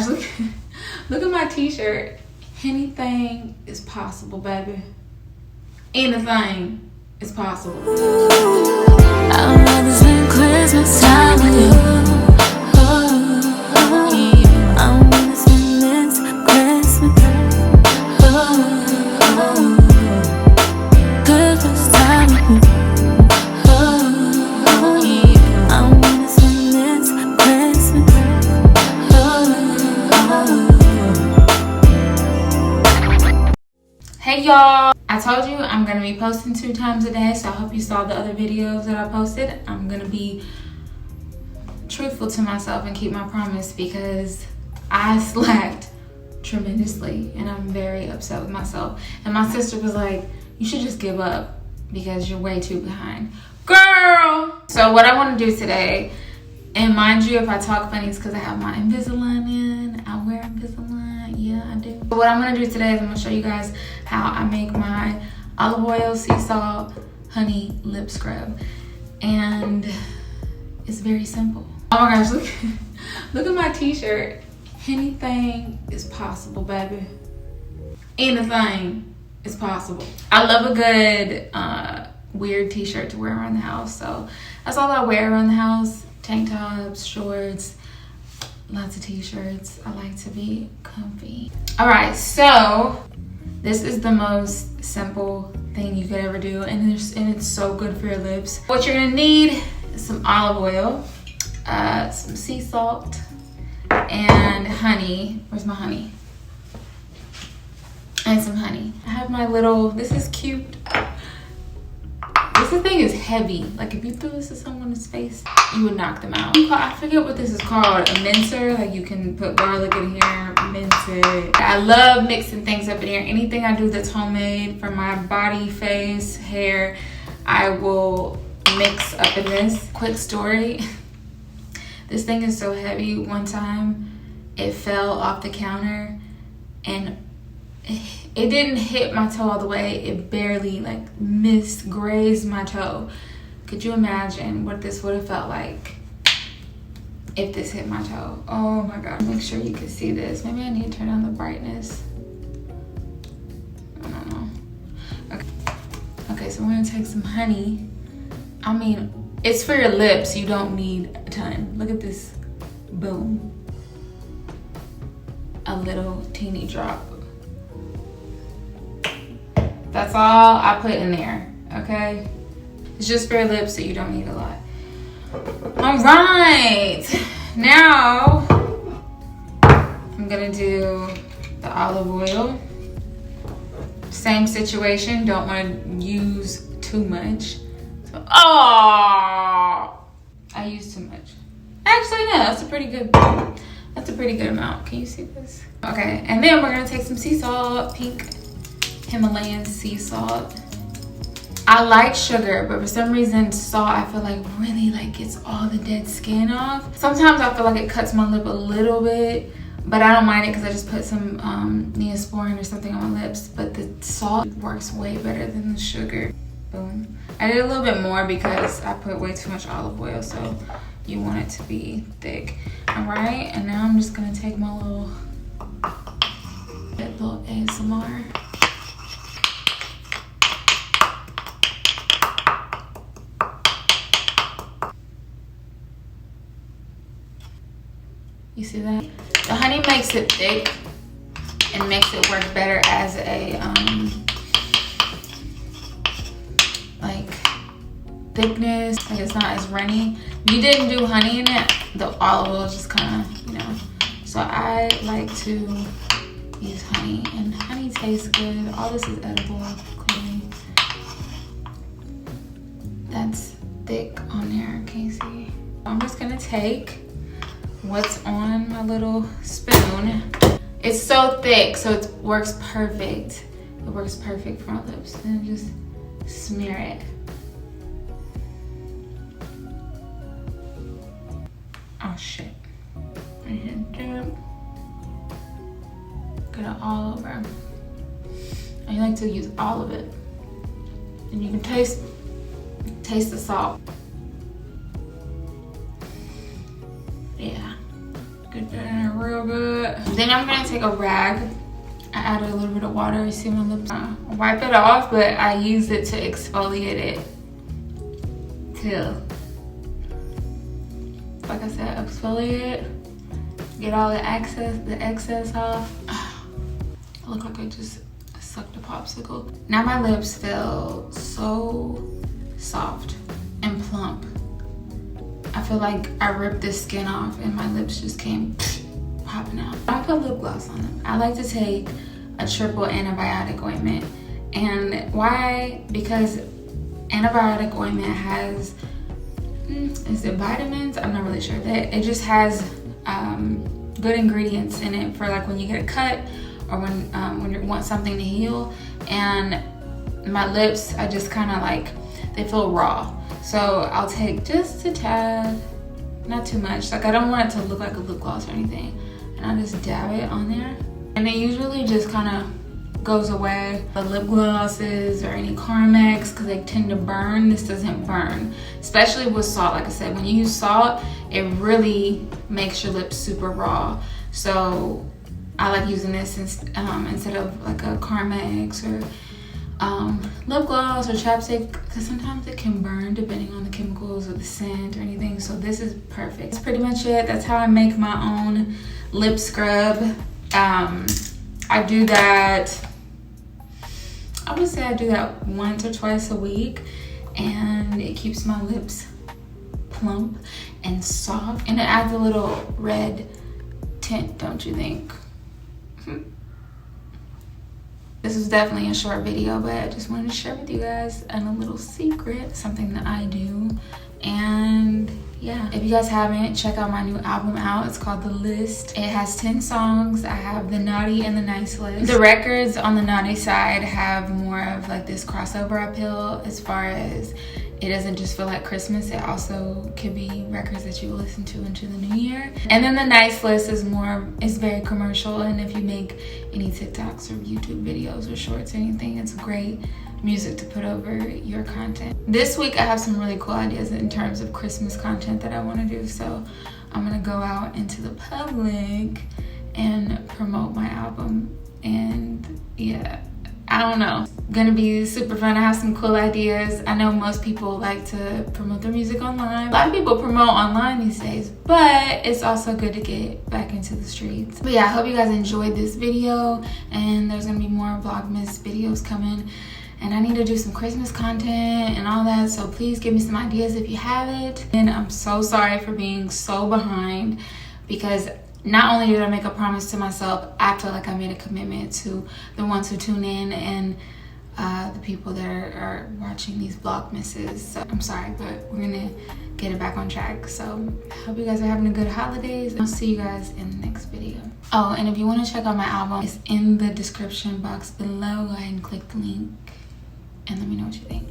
Look at my t-shirt. Anything is possible, baby. Anything is possible. I'd rather spend Christmas time with you. I wanna spend this Christmas. Christmas time with you. I wanna spend this Christmas. Hey y'all, I told you I'm gonna be posting 2 times a day, so I hope you saw the other videos that I posted. I'm gonna be truthful to myself and keep my promise because I slacked tremendously and I'm very upset with myself. And my sister was like, you should just give up because you're way too behind. Girl! So what I want to do today, and mind you, if I talk funny, it's because I have my Invisalign in. I wear Invisalign, yeah I do. But what I'm going to do today is I'm going to show you guys how I make my olive oil, sea salt, honey lip scrub. And it's very simple. Oh my gosh, look at my t-shirt. Anything is possible, baby. Anything is possible. I love a good weird t-shirt to wear around the house, so that's all I wear around the house. Tank tops, shorts, lots of t-shirts. I like to be comfy. All right, so this is the most simple thing you could ever do, and it's so good for your lips. What you're gonna need is some olive oil, some sea salt, and honey. Where's my honey? And some honey. I have my little, this is cute. This thing is heavy. Like if you threw this at someone's face, you would knock them out. I forget what this is called, a mincer. Like you can put garlic in here, mince it. I love mixing things up in here. Anything I do that's homemade for my body, face, hair, I will mix up in this. Quick story. This thing is so heavy. One time it fell off the counter and it didn't hit my toe all the way. It barely like grazed my toe. Could you imagine what this would have felt like if this hit my toe? Oh my God. Make sure you can see this. Maybe I need to turn down the brightness. I don't know. Okay, so we're gonna take some honey. I mean, it's for your lips. You don't need a ton. Look at this. Boom. A little teeny drop. That's all I put in there, okay? It's just for your lips, so you don't need a lot. All right, now I'm gonna do the olive oil. Same situation, don't wanna use too much. So, oh, I used too much. Actually, no, that's a pretty good amount. Can you see this? Okay, and then we're gonna take some sea salt, pink Himalayan sea salt. I like sugar, but for some reason salt I feel like really like gets all the dead skin off. Sometimes I feel like it cuts my lip a little bit, but I don't mind it because I just put some Neosporin or something on my lips. But the salt works way better than the sugar. Boom. I did a little bit more because I put way too much olive oil, so you want it to be thick. All right, and now I'm just gonna take my little ASMR. You see that? The honey makes it thick and makes it work better as a like thickness. Like it's not as runny. If you didn't do honey in it, the olive oil just kind of, you know. So I like to use honey, and honey tastes good. All this is edible, clearly. That's thick on there, can you see? I'm just gonna take what's on my little spoon. It's so thick, so it works perfect. It works perfect for my lips. And just smear it. Oh shit. Right here, dip. Get it all over. I like to use all of it. And you can taste the salt. Yeah. Get that in there real good. Then I'm gonna take a rag. I added a little bit of water. You see my lips? Wipe it off, but I use it to exfoliate it. Till, like I said, exfoliate it. Get all the excess off. I look like I just sucked a popsicle. Now my lips feel so soft and plump. I feel like I ripped the skin off and my lips just came popping out. I don't put lip gloss on them. I like to take a triple antibiotic ointment. And why? Because antibiotic ointment has, is it vitamins? I'm not really sure. It just has good ingredients in it for like when you get a cut or when you want something to heal. And my lips, I just kind of like, they feel raw. So I'll take just a tad, not too much. Like I don't want it to look like a lip gloss or anything. And I just dab it on there. And it usually just kind of goes away. The lip glosses or any Carmex, because they tend to burn. This doesn't burn, especially with salt. Like I said, when you use salt, it really makes your lips super raw. So I like using this instead of like a Carmex or lip gloss or chapstick, because sometimes it can burn depending on the chemicals or the scent or anything. So this is perfect. That's pretty much it. That's how I make my own lip scrub. I do that, I would say I do that once or twice a week, and it keeps my lips plump and soft, and it adds a little red tint, don't you think? This was definitely a short video, but I just wanted to share with you guys a little secret, something that I do. And yeah, if you guys haven't, check out my new album out. It's called The List. It has 10 songs. I have the naughty and the nice list. The records on the naughty side have more of like this crossover appeal, as far as it doesn't just feel like Christmas. It also could be records that you listen to into the new year. And then the nice list is very commercial, and if you make any TikToks or YouTube videos or shorts or anything, it's great music to put over your content. This week I have some really cool ideas in terms of Christmas content that I want to do, so I'm gonna go out into the public and promote my album. And yeah, I don't know, gonna be super fun. I have some cool ideas. I know most people like to promote their music online. A lot of people promote online these days, but it's also good to get back into the streets. But yeah, I hope you guys enjoyed this video, and there's gonna be more Vlogmas videos coming. And I need to do some Christmas content and all that, so please give me some ideas if you have it. And I'm so sorry for being so behind, because not only did I make a promise to myself, I feel like I made a commitment to the ones who tune in and the people that are watching these Vlogmases. So I'm sorry, but we're gonna get it back on track. So I hope you guys are having a good holidays. I'll see you guys in the next video. Oh, and if you want to check out my album, it's in the description box below. Go ahead and click the link and let me know what you think.